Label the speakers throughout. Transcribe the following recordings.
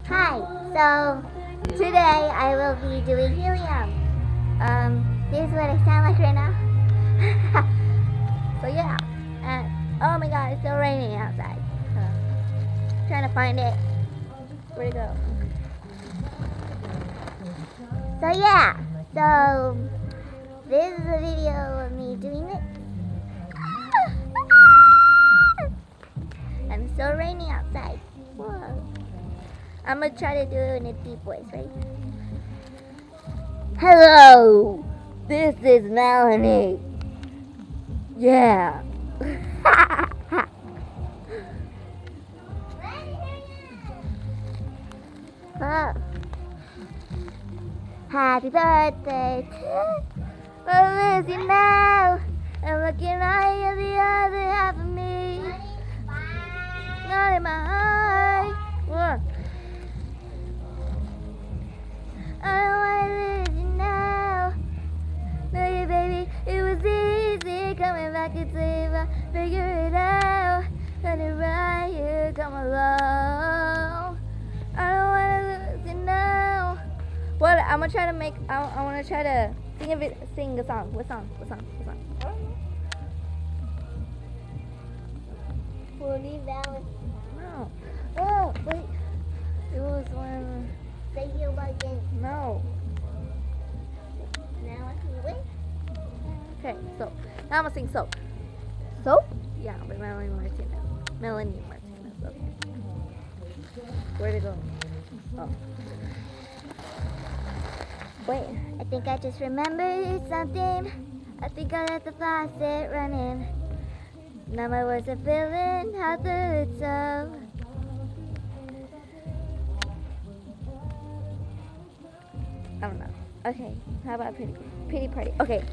Speaker 1: Hi, so today I will be doing helium. This is what I sound like right now. So yeah, and oh my god, it's still raining outside. Trying to find it. Where'd it go? So yeah, so this is a video of me doing it. And it's still raining outside. Whoa. I'm gonna try to do it in a deep voice, right? Hello, this is Melanie. Yeah. Oh. Happy birthday to Lizzie now. And looking at the other half of me. Not in my heart. Whoa. I don't wanna lose you now. No, you baby, it was easy coming back and see if I figure it out. Got it right here, come along. I don't wanna lose you now. What? I'm gonna try to make. I wanna try to sing a song. What song? We'll leave that one. No. Oh, wait. It was one. Say you again. No. Now I can wait. Okay, so now I'm gonna sing soap. Soap? Yeah, by Melanie Martinez. Melanie Martinez. Okay. Where'd it go? Oh. Wait, I think I just remembered something. I think I left the faucet running. Now my words are filling out the tub. I don't know. Okay, how about pretty party? Okay.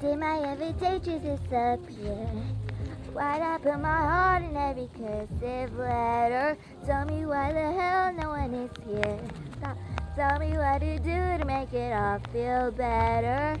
Speaker 1: Did my everyday just disappear? Why'd I put my heart in every cursive letter? Tell me why the hell no one is here. Tell me what to do to make it all feel better.